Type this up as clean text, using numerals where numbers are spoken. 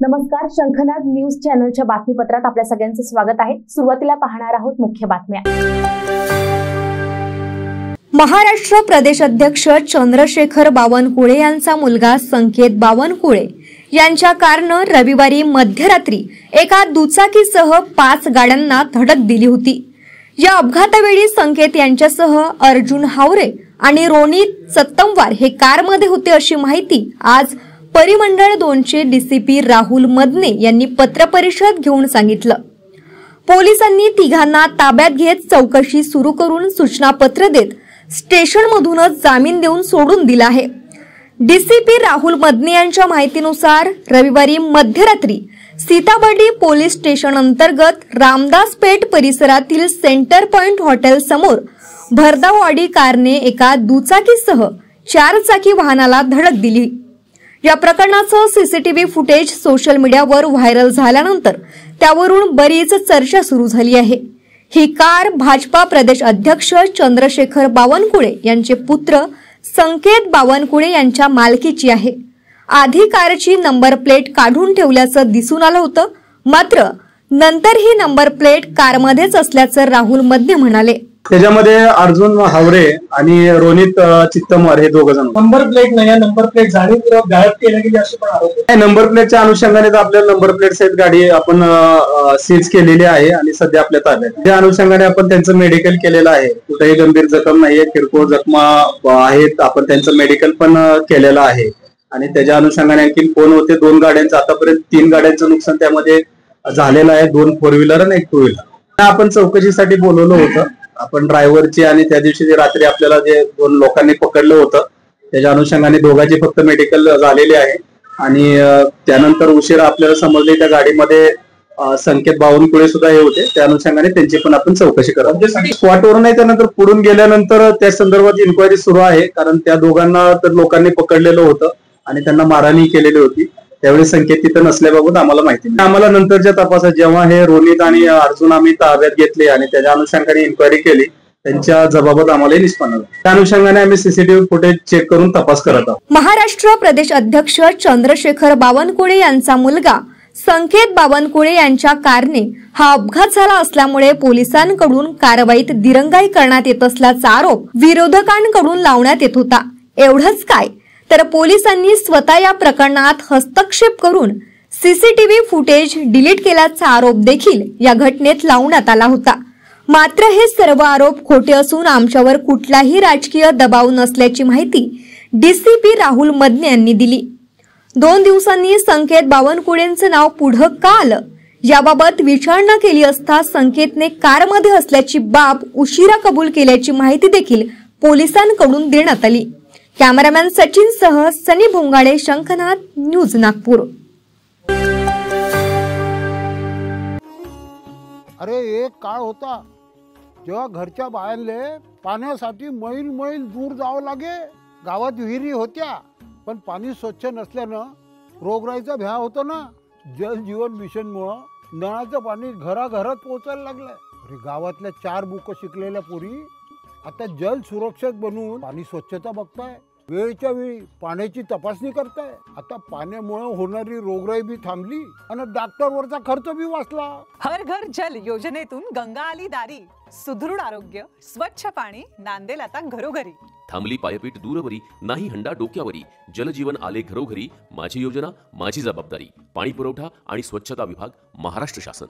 नमस्कार, शंखनाद न्यूज चॅनलच्या बातमीपत्रात आपल्या सगळ्यांचं स्वागत आहे। सुरुवातीला पाहणार आहोत मुख्य बातम्या। महाराष्ट्र प्रदेश अध्यक्ष चंद्रशेखर बावनकुळे यांचा मुलगा संकेत बावनकुळे यांच्या कारनं रविवारी मध्यरात्री एका दुचाकीसह 5 गाड्यांना धडक दिली होती। या अपघातावेळी संकेत यांच्यासह अर्जुन हावरे आणि रोनित सत्तमवार हे कारमध्ये होते अशी माहिती आज परिमंडळ 2चे डीसीपी राहुल मदने यांनी पत्रपरिषद घेऊन सांगितलं। पोलिसांनी तिघांना ताब्यात घेत चौकशी सुरू करून सूचनापत्र देत स्टेशनमधूनच जामीन देऊन सोडून दिला आहे। डीसीपी राहुल मदने यांच्या माहितीनुसार रविवारी मध्यरात्री सीताबर्डी पोलीस स्टेशन अंतर्गत रामदास पेठ परिसरातील सेंटर पॉइंट हॉटेल समोर भरधाव ऑडी कारने एका दुचाकीसह 4 चाकी वाहनाला धडक दिली। या प्रकरणाचं सीसीटीव्ही फुटेज सोशल मीडियावर व्हायरल झाल्यानंतर त्यावरून बरीच चर्चा सुरू झाली आहे। ही कार भाजपा प्रदेश अध्यक्ष चंद्रशेखर बावनकुळे यांचे पुत्र संकेत बावनकुळे यांच्या मालकीची आहे। आधी कारची नंबर प्लेट काढून ठेवल्याचं दिसून आलं होतं, मात्र नंतर ही नंबर प्लेट कारमध्येच असल्याचं राहुल मदने म्हणाले। त्याच्यामध्ये अर्जुन हावरे आणि रोनित चित्तमवार हे दोघ जण। नंबर प्लेट नाही, नंबर प्लेट जाणीवपूर्वक गायब केली गेली असे पण आरोप आहे। नंबर प्लेटच्या अनुषंगाने आपल्याला नंबर प्लेट सहित गाडी आपण सीज केलेली आहे आणि सध्या आपल्या ताब्यात। त्या अनुषंगाने आपण त्यांचं मेडिकल केलेलं आहे। कुठेही गंभीर जखम नाहीये, किरकोळ जखमा आहेत, आपण त्यांचं मेडिकल पण केलेलं आहे। आणि त्याच्या अनुषंगाने आणखी कोण होते 2 गाड्यांचं आतापर्यंत 3 गाड्यांचं नुकसान त्यामध्ये झालेलं आहे, 2 4 व्हीलर आणि 1 2 व्हीलर। आपण चौकशीसाठी बोलवलं होतं आपण ड्रायव्हरची, आणि त्या दिवशी जे रात्री आपल्याला जे 2 लोकांनी पकडलं होतं त्याच्या अनुषंगाने दोघांची फक्त मेडिकल झालेली आहे। आणि त्यानंतर उशिरा आपल्याला समजले त्या गाडीमध्ये संकेत बावनकुळे सुद्धा हे होते, त्या अनुषंगाने त्यांची पण आपण चौकशी करतो। स्पॉटवरून नाही, त्यानंतर पुढून गेल्यानंतर त्या संदर्भात इन्क्वायरी सुरू आहे, कारण त्या दोघांना तर लोकांनी पकडलेलं होतं आणि त्यांना मारहाणी केलेली होती। त्यावेळी संकेत तिथं नसल्याबाबत आम्हाला माहिती नाही। आम्हाला नंतरच्या तपासात जेव्हा हे रोनित आणि अर्जुन आम्ही ताब्यात घेतले आणि त्याच्या अनुषंगाने इन्क्वायरी केली, त्यांच्या जबाबत आम्हाला निष्पन्न झालं। त्या अनुषंगाने आम्ही सीसीटीव्ही फुटेज चेक करून तपास करत आहोत। महाराष्ट्र प्रदेश अध्यक्ष चंद्रशेखर बावनकुळे यांचा मुलगा संकेत बावनकुळे यांच्या कारने हा अपघात झाला असल्यामुळे पोलिसांकडून कारवाईत दिरंगाई करण्यात येत असल्याचा आरोप विरोधकांकडून लावण्यात येत होता। एवढंच काय, तर पोलिसांनी स्वतः या प्रकरणात हस्तक्षेप करून सीसीटीव्ही फुटेज डिलीट केल्याचा आरोप देखील या घटनेत लावण्यात आला होता। मात्र हे सर्व आरोप खोटे असून आमच्यावर कुठलाही राजकीय दबाव नसल्याची माहिती डीसीपी राहुल मदने यांनी दिली। 2 दिवसांनी संकेत बावनकुळेंचं नाव पुढे का आलं याबाबत विचारणा केली असता संकेतने कारमध्ये असल्याची बाब उशिरा कबूल केल्याची माहिती देखील पोलिसांकडून देण्यात आली। कॅमेरामॅन सचिन सह सनी भोंगाडे, शंखनाद न्यूज नागपूर। अरे एक काळ होता जेव्हा घरच्या बायांले पाण्यासाठी मैल मैल दूर जावं लागे। गावात विहिरी होत्या पण पाणी स्वच्छ नसल्यानं रोगराईचा भ्या होता ना। जल जीवन मिशनमुळे नळाचं पाणी घराघरात पोहोचायला लागलं। अरे गावातल्या 4 बुक शिकलेल्या पोरी आता जल सुरक्षक बनून पाणी स्वच्छता बघताय, वेळच्या वेळी पाण्याची तपासणी करताय। आता पाण्यामुळे होणारी रोगराई बी थांबली आणि डॉक्टरवरचा खर्च बी वाचला। हर घर जल योजनेतून गंगा आली दारी, सुदृढ आरोग्य, स्वच्छ पाणी नांदेल आता घरोघरी। थांबली पायपीट दूरवरी, नाही हंडा डोक्यावरी, जलजीवन आले घरोघरी। माझी योजना माझी जबाबदारी, पाणी पुरवठा आणि स्वच्छता विभाग, महाराष्ट्र शासन।